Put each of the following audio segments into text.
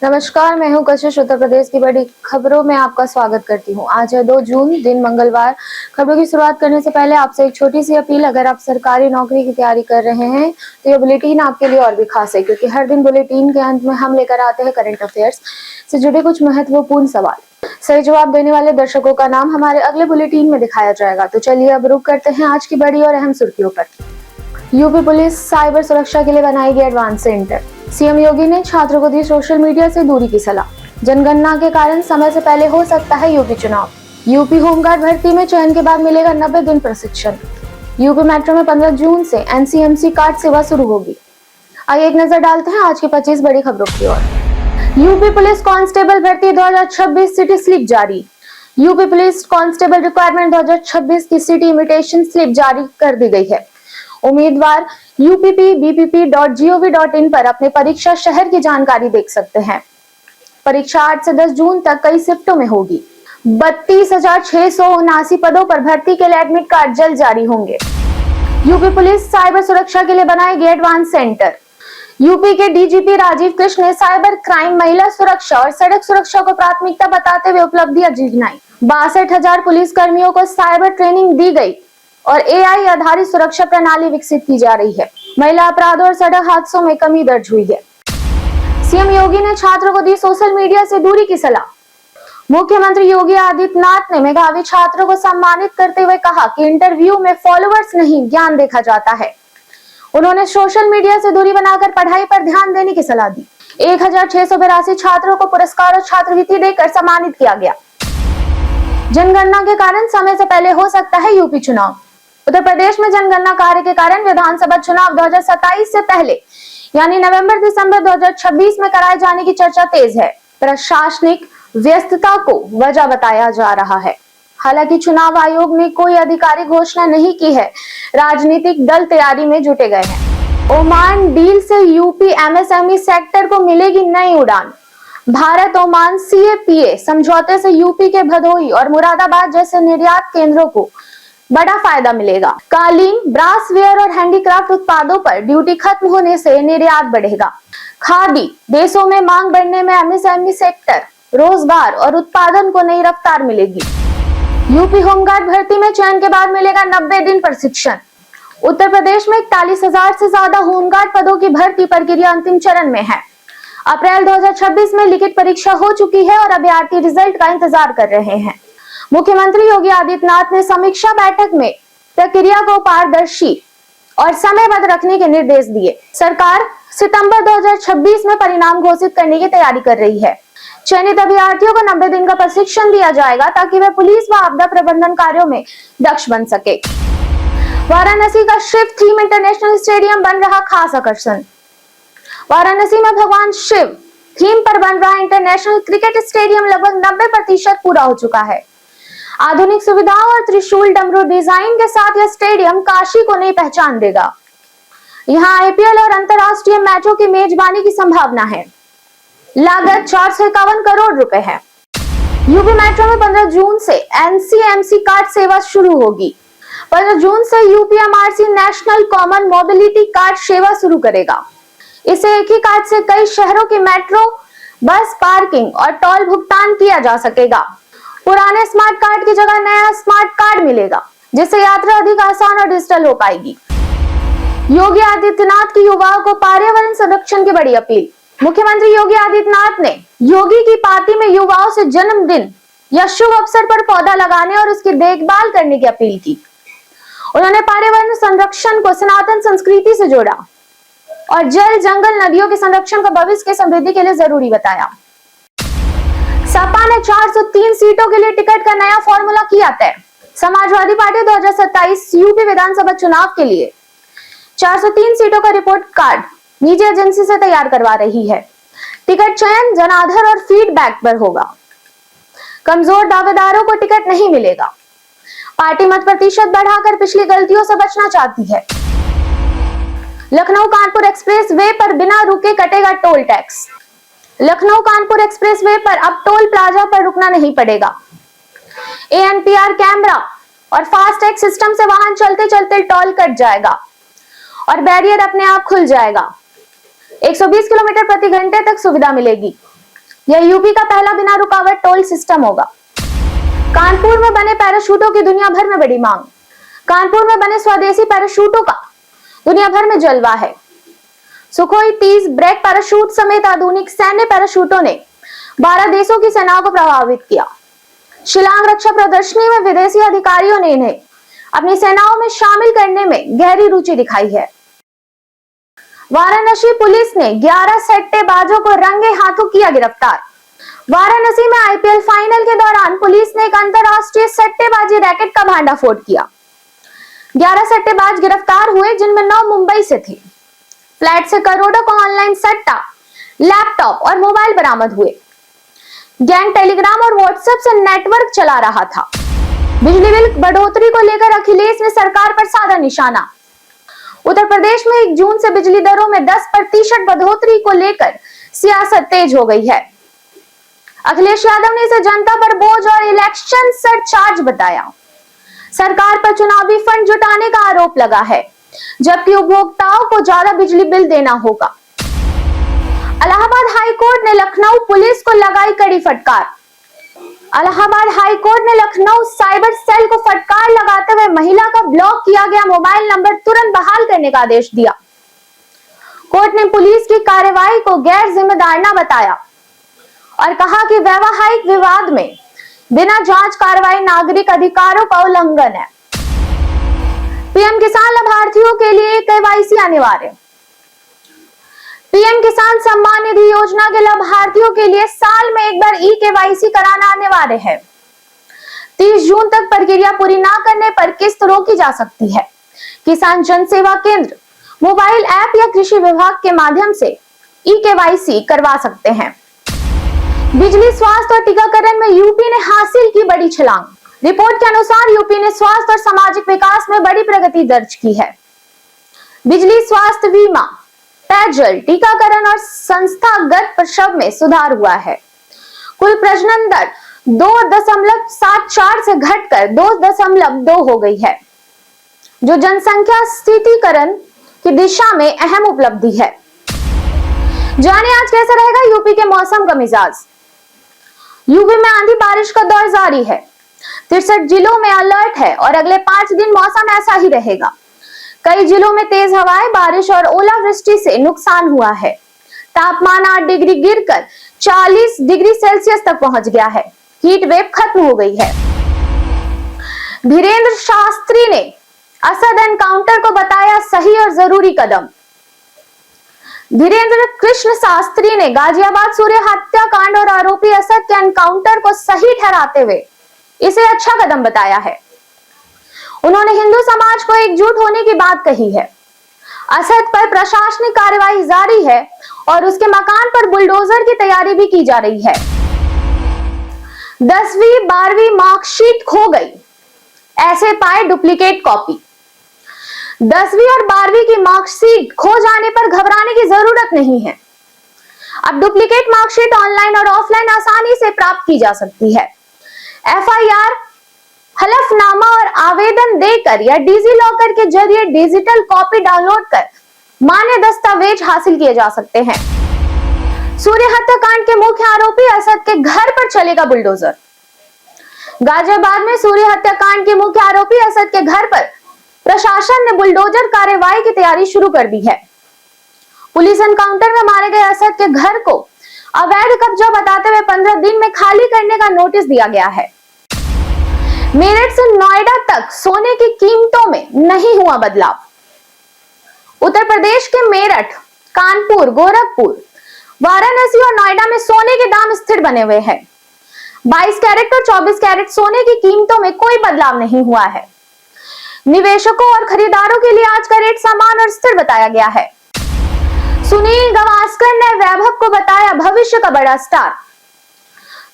नमस्कार, मैं हूं कशिश। उत्तर प्रदेश की बड़ी खबरों में आपका स्वागत करती हूं। आज है 2 जून, दिन मंगलवार। खबरों की शुरुआत करने से पहले आपसे एक छोटी सी अपील। अगर आप सरकारी नौकरी की तैयारी कर रहे हैं तो यह बुलेटिन आपके लिए और भी खास है, क्योंकि हर दिन बुलेटिन के अंत में हम लेकर आते हैं करंट अफेयर्स से जुड़े कुछ महत्वपूर्ण सवाल। सही जवाब देने वाले दर्शकों का नाम हमारे अगले बुलेटिन में दिखाया जाएगा। तो चलिए अब रुक करते हैं आज की बड़ी और अहम सुर्खियों पर। यूपी पुलिस साइबर सुरक्षा के लिए बनाएगी एडवांस सेंटर। सीएम योगी ने छात्रों को दी सोशल मीडिया से दूरी की सलाह। जनगणना के कारण समय से पहले हो सकता है यूपी चुनाव। यूपी होमगार्ड भर्ती में चयन के बाद मिलेगा 90 दिन प्रशिक्षण। यूपी मेट्रो में 15 जून से एनसीएमसी कार्ड सेवा शुरू होगी। आइए एक नजर डालते हैं आज की 25 बड़ी खबरों की ओर। यूपी पुलिस कांस्टेबल भर्ती 2026 सिटी स्लिप जारी। यूपी पुलिस कांस्टेबल रिक्वायरमेंट 2026 की सिटी इमिटेशन स्लिप जारी कर दी गई है। उम्मीदवार uppbpp.gov.in पर अपने परीक्षा शहर की जानकारी देख सकते हैं। परीक्षा 8 से 10 जून तक कई शिफ्टों में होगी। 32,679 पदों पर भर्ती के लिए एडमिट कार्ड जल्द जारी होंगे। यूपी पुलिस साइबर सुरक्षा के लिए बनाएगी एडवांस सेंटर। यूपी के डीजीपी राजीव कृष्ण ने साइबर क्राइम, महिला सुरक्षा और सड़क सुरक्षा को प्राथमिकता बताते हुए उपलब्धियां गिनाई। 62,000 पुलिस कर्मियों को साइबर ट्रेनिंग दी गई और एआई आधारित सुरक्षा प्रणाली विकसित की जा रही है। महिला अपराधों और सड़क हादसों में कमी दर्ज हुई है। सीएम योगी ने छात्रों को दी सोशल मीडिया से दूरी की सलाह। मुख्यमंत्री योगी आदित्यनाथ ने मेधावी छात्रों को सम्मानित करते हुए कहा कि इंटरव्यू में फॉलोअर्स नहीं, ज्ञान देखा जाता है। उन्होंने सोशल मीडिया से दूरी बनाकर पढ़ाई पर ध्यान देने की सलाह दी। 1682 छात्रों को पुरस्कार और छात्रवृत्ति देकर सम्मानित किया गया। जनगणना के कारण समय से पहले हो सकता है यूपी चुनाव। उत्तर प्रदेश में जनगणना कार्य के कारण विधानसभा चुनाव 2027 से पहले यानी नवंबर-दिसंबर 2026 में कराए जाने की चर्चा तेज है। प्रशासनिक व्यस्तता को वजह बताया जा रहा है। हालांकि चुनाव आयोग ने कोई आधिकारिक घोषणा नहीं की है। राजनीतिक दल तैयारी में जुटे गए हैं। ओमान डील से यूपी एमएसएमई सेक्टर को मिलेगी नई उड़ान। भारत ओमान सीएपीए समझौते से यूपी के भदोही और मुरादाबाद जैसे निर्यात केंद्रों को बड़ा फायदा मिलेगा। कालीन, ब्रासवेयर और हैंडीक्राफ्ट उत्पादों पर ड्यूटी खत्म होने से निर्यात बढ़ेगा। खादी देशों में मांग बढ़ने में एमएसएमई सेक्टर, रोजगार और उत्पादन को नई रफ्तार मिलेगी। यूपी होमगार्ड भर्ती में चयन के बाद मिलेगा 90 दिन प्रशिक्षण। उत्तर प्रदेश में 41,000 से ज्यादा होमगार्ड पदों की भर्ती प्रक्रिया अंतिम चरण में है। अप्रैल 2026 में लिखित परीक्षा हो चुकी है और अभ्यर्थी रिजल्ट का इंतजार कर रहे हैं। मुख्यमंत्री योगी आदित्यनाथ ने समीक्षा बैठक में प्रक्रिया को पारदर्शी और समयबद्ध रखने के निर्देश दिए। सरकार सितंबर 2026 में परिणाम घोषित करने की तैयारी कर रही है। चयनित अभ्यर्थियों को 90 दिन का प्रशिक्षण दिया जाएगा ताकि वे पुलिस व आपदा प्रबंधन कार्यों में दक्ष बन सके। वाराणसी का शिव थीम इंटरनेशनल स्टेडियम बन रहा खास आकर्षण। वाराणसी में भगवान शिव थीम पर बन रहा इंटरनेशनल क्रिकेट स्टेडियम लगभग 90% पूरा हो चुका है। आधुनिक सुविधाओं और त्रिशूल डमरू डिजाइन के साथ यह स्टेडियम काशी को नई पहचान देगा। यहाँ आईपीएल और अंतरराष्ट्रीय मैचों की मेजबानी की संभावना है। लागत 451 करोड़ रुपए है। यूपी मेट्रो में 15 जून से एनसीएमसी कार्ड सेवा शुरू होगी। 15 जून से UPMRC national common mobility card सेवा शुरू करेगा। इसे एक ही कार्ड से कई शहरों की मेट्रो, बस पार्किंग और टोल भुगतान किया जा सकेगा। पुराने स्मार्ट कार्ड की जगह नया स्मार्ट कार्ड मिलेगा, जिससे यात्रा अधिक आसान और डिजिटल हो पाएगी। योगी आदित्यनाथ की युवाओं को पर्यावरण संरक्षण की बड़ी अपील। मुख्यमंत्री योगी आदित्यनाथ ने योगी की पार्टी में युवाओं से जन्मदिन या शुभ अवसर पर पौधा लगाने और उसकी देखभाल करने की अपील की। उन्होंने पर्यावरण संरक्षण को सनातन संस्कृति से जोड़ा और जल, जंगल, नदियों के संरक्षण को भविष्य की समृद्धि के लिए जरूरी बताया। सपा ने 403 सीटों के लिए टिकट का नया फॉर्मूला किया तय। समाजवादी पार्टी 2027 यूपी विधानसभा चुनाव के लिए 403 सीटों का रिपोर्ट कार्ड निजी एजेंसी से तैयार करवा रही है। टिकट चयन जनाधार और फीडबैक पर होगा। कमजोर दावेदारों को टिकट नहीं मिलेगा। पार्टी मत प्रतिशत बढ़ाकर पिछली गलतियों से बचना चाहती है। लखनऊ कानपुर एक्सप्रेस वे पर बिना रुके कटेगा toll tax. Lucknow Kanpur express way पर अब टोल प्लाजा पर रुकना नहीं पड़ेगा। एएनपीआर कैमरा और फास्टैग सिस्टम से वाहन चलते चलते टोल कट जाएगा और बैरियर अपने आप खुल जाएगा। 120 किलोमीटर प्रति घंटे तक सुविधा मिलेगी। यह यूपी का पहला बिना रुकावट टोल सिस्टम होगा। कानपुर में बने पैराशूटों की दुनिया भर में बड़ी मांग। कानपुर में बने स्वदेशी पैराशूटों का दुनिया भर में जलवा है। सुखोई 30 ब्रेक पैराशूट समेत आधुनिक सैन्य पैराशूटों ने 12 देशों की सेनाओं को प्रभावित किया। शिलांग रक्षा प्रदर्शनी में विदेशी अधिकारियों ने इन्हें अपनी सेनाओं में शामिल करने में गहरी रुचि दिखाई है। वाराणसी पुलिस ने 11 सट्टेबाजों को रंगे हाथों किया गिरफ्तार। वाराणसी में आईपीएल फाइनल के दौरान पुलिस ने एक अंतरराष्ट्रीय सट्टेबाजी रैकेट का भांडाफोड़ किया। 11 सट्टेबाज गिरफ्तार हुए, जिनमें 9 मुंबई से थे। फ्लैट से करोड़ों का ऑनलाइन सट्टा, लैपटॉप और मोबाइल बरामद हुए। गैंग टेलीग्राम और व्हाट्सएप से नेटवर्क चला रहा था। बिजली बिल बढ़ोतरी को लेकर अखिलेश ने सरकार पर साधा निशाना। उत्तर प्रदेश में 1 जून से बिजली दरों में 10% बढ़ोतरी को लेकर सियासत तेज हो गई है। अखिलेश यादव ने इसे जनता पर बोझ और इलेक्शन सरचार्ज बताया। सरकार पर चुनावी फंड जुटाने का आरोप लगा है, जबकि उपभोक्ताओं को ज्यादा बिजली बिल देना होगा। इलाहाबाद हाई कोर्ट ने लखनऊ पुलिस को लगाई कड़ी फटकार। इलाहाबाद हाई कोर्ट ने लखनऊ साइबर सेल को फटकार लगाते हुए महिला का ब्लॉक किया गया मोबाइल नंबर तुरंत बहाल करने का आदेश दिया। कोर्ट ने पुलिस की कार्रवाई को गैर जिम्मेदाराना बताया और कहा कि वैवाहिक विवाद में बिना जांच कार्रवाई नागरिक अधिकारों का उल्लंघन है। पीएम किसान लाभार्थियों के लिए केवाईसी अनिवार्य। पीएम किसान सम्मान निधि योजना के लाभार्थियों के लिए साल में एक बार केवाईसी कराना अनिवार्य है। 30 जून तक प्रक्रिया पूरी न करने पर किस्त रोकी जा सकती है। किसान जन सेवा केंद्र, मोबाइल ऐप या कृषि विभाग के माध्यम से केवाईसी करवा सकते हैं। बिजली, स्वास्थ्य और टीकाकरण में यूपी ने हासिल की बड़ी छलांग। रिपोर्ट के अनुसार यूपी ने स्वास्थ्य और सामाजिक विकास में बड़ी प्रगति दर्ज की है। बिजली, स्वास्थ्य बीमा, पेयजल, टीकाकरण और संस्थागत प्रसव में सुधार हुआ है। कुल प्रजनन दर 2.74 से घटकर 2.2 हो गई है, जो जनसंख्या स्थिरीकरण की दिशा में अहम उपलब्धि है। जाने आज कैसा रहेगा यूपी के मौसम का मिजाज। यूपी में आंधी बारिश का दौर जारी है। 63 जिलों में अलर्ट है और अगले 5 दिन मौसम ऐसा ही रहेगा। कई जिलों में तेज हवाएं, बारिश और ओलावृष्टि से नुकसान हुआ है। तापमान 8 डिग्री गिरकर 40 डिग्री सेल्सियस तक पहुंच गया है। हीट वेव खत्म हो गई है। धीरेन्द्र शास्त्री ने असद एनकाउंटर को बताया सही और जरूरी कदम। धीरेन्द्र कृष्ण शास्त्री ने गाजियाबाद सूर्य हत्याकांड और आरोपी असद के एनकाउंटर को सही ठहराते हुए इसे अच्छा कदम बताया है। उन्होंने हिंदू समाज को एकजुट होने की बात कही है। असद पर प्रशासनिक कार्रवाई जारी है और उसके मकान पर बुलडोजर की तैयारी भी की जा रही है। 10वीं 12वीं मार्कशीट खो गई, ऐसे पाए डुप्लीकेट कॉपी। 10वीं और 12वीं की मार्कशीट खो जाने पर घबराने की जरूरत नहीं है। अब डुप्लीकेट मार्कशीट ऑनलाइन और ऑफलाइन आसानी से प्राप्त की जा सकती है। एफआईआर, हलफनामा और आवेदन देकर या डिजी लॉकर के जरिए डिजिटल कॉपी डाउनलोड कर मान्य दस्तावेज हासिल किए जा सकते हैं। सूर्य हत्याकांड के मुख्य आरोपी असद के घर पर चलेगा बुलडोजर। गाजियाबाद में सूर्य हत्याकांड के मुख्य आरोपी असद के घर पर प्रशासन ने बुलडोजर कार्रवाई की तैयारी शुरू कर दी है। पुलिस एनकाउंटर में मारे गए असद के घर को अवैध कब्जा बताते हुए 15 दिन में खाली करने का नोटिस दिया गया है। मेरठ से नोएडा तक सोने की कीमतों में नहीं हुआ बदलाव। उत्तर प्रदेश के मेरठ, कानपुर, गोरखपुर, वाराणसी और नोएडा में सोने के दाम स्थिर बने हुए हैं। 22 कैरेट और 24 कैरेट सोने की कीमतों में कोई बदलाव नहीं हुआ है। निवेशकों और खरीदारों के लिए आज का रेट समान और स्थिर बताया गया है। सुनील गावस्कर ने वैभव को बताया भविष्य का बड़ा स्टार।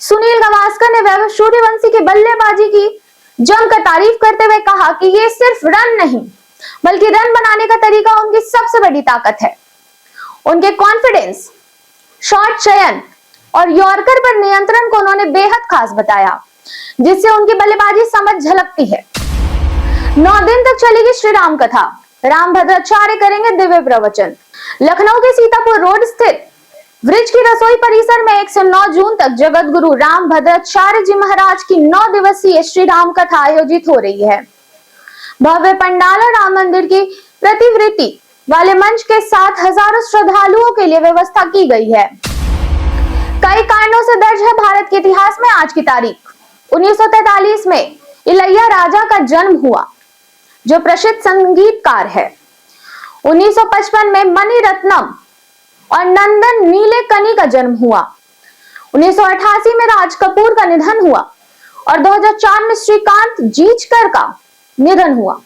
सुनील गावस्कर ने वैभव सूर्यवंशी की बल्लेबाजी की जमकर तारीफ करते हुए कहा कि ये सिर्फ रन नहीं बल्कि रन बनाने का तरीका उनकी सबसे बड़ी ताकत है। उनके कॉन्फिडेंस, शॉट चयन और यॉर्कर पर नियंत्रण को उन्होंने बेहद खास बताया, जिससे उनकी बल्लेबाजी समझ झलकती है। 9 दिन तक चलेगी श्री राम कथा। राम भद्राचार्य करेंगे दिव्य प्रवचन। लखनऊ के सीतापुर रोड स्थित वृक्ष की रसोई परिसर में 1 से 9 जून तक जगत गुरु राम भद्राचार्य जी महाराज की 9 दिवसीय श्री राम कथा आयोजित हो रही है। भव्य पंडाल और राम मंदिर की प्रतिवृत्ति वाले मंच के साथ हजारों श्रद्धालुओं के लिए व्यवस्था की गई है। कई कारणों से दर्ज है भारत के इतिहास में आज की तारीख। 1943 में इलैया राजा का जन्म हुआ, जो प्रसिद्ध संगीतकार है। 1955 में मणि रत्नम और नंदन नीलेकनी का जन्म हुआ। 1988 में राज कपूर का निधन हुआ और 2004 में श्रीकांत जीचकर का निधन हुआ,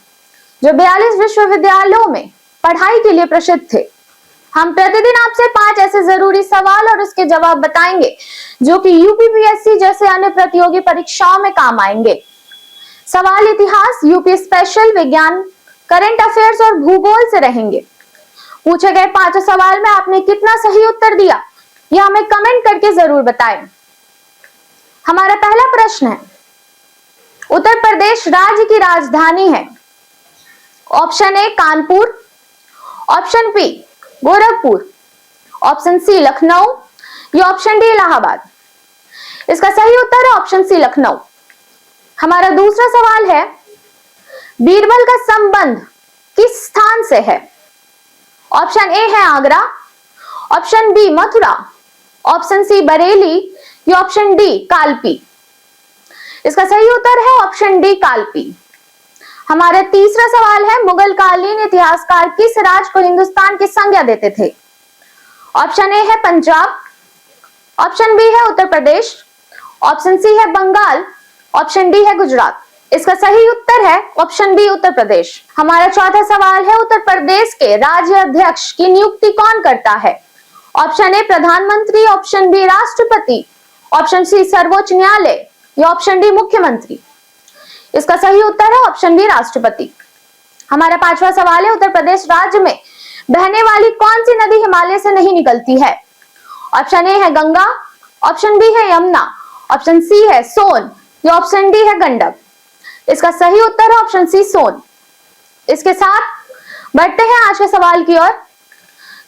जो 42 विश्वविद्यालयों में पढ़ाई के लिए प्रसिद्ध थे। हम प्रतिदिन आपसे 5 ऐसे जरूरी सवाल और उसके जवाब बताएंगे, जो कि यूपीपीएससी जैसे अन्य प्रतियोगी परीक्षाओं में काम आएंगे। सवाल इतिहास, यूपी स्पेशल, विज्ञान, करंट अफेयर्स और भूगोल से रहेंगे। पूछे गए 5 सवाल में आपने कितना सही उत्तर दिया, यह हमें कमेंट करके जरूर बताएं। हमारा पहला प्रश्न है, उत्तर प्रदेश राज्य की राजधानी है? Option A Kanpur, option B Gorakhpur, option C Lucknow या ऑप्शन डी इलाहाबाद। इसका सही उत्तर है ऑप्शन सी लखनऊ। हमारा दूसरा सवाल है, बीरबल का संबंध किस स्थान से है? ऑप्शन ए है Agra, option B Mathura, option C Bareilly या ऑप्शन डी कालपी। इसका सही उत्तर है ऑप्शन डी कालपी। हमारा तीसरा सवाल है, मुगल कालीन इतिहासकार किस राज्य को हिंदुस्तान की संज्ञा देते थे? ऑप्शन ए है पंजाब, ऑप्शन बी है उत्तर प्रदेश, ऑप्शन सी है बंगाल, ऑप्शन डी है गुजरात। इसका सही उत्तर है ऑप्शन बी उत्तर प्रदेश। हमारा चौथा सवाल है, उत्तर प्रदेश के राज्य अध्यक्ष की नियुक्ति कौन करता है? ऑप्शन ए प्रधानमंत्री, ऑप्शन बी राष्ट्रपति, ऑप्शन सी सर्वोच्च न्यायालय या ऑप्शन डी मुख्यमंत्री। इसका सही उत्तर है ऑप्शन बी राष्ट्रपति। हमारा पांचवा सवाल है, उत्तर प्रदेश राज्य में बहने वाली कौन सी नदी हिमालय से नहीं निकलती है? ऑप्शन ए है गंगा, ऑप्शन बी है यमुना, ऑप्शन सी है सोन या ऑप्शन डी है गंडक। इसका सही उत्तर है ऑप्शन सी सोन। इसके साथ बढ़ते हैं आज के सवाल की ओर।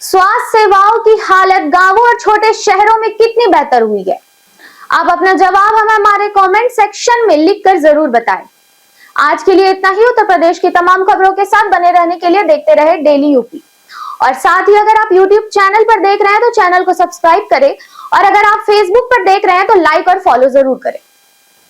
स्वास्थ्य सेवाओं की हालत गांवों और छोटे शहरों में कितनी बेहतर हुई है? आप अपना जवाब हमें हमारे कमेंट सेक्शन में लिखकर जरूर बताएं। आज के लिए इतना ही। उत्तर प्रदेश की तमाम खबरों के साथ बने रहने के लिए देखते रहे डेली यूपी। और साथ ही अगर आप यूट्यूब चैनल पर देख रहे हैं तो चैनल को सब्सक्राइब करें, और अगर आप फेसबुक पर देख रहे हैं तो लाइक और फॉलो जरूर करें।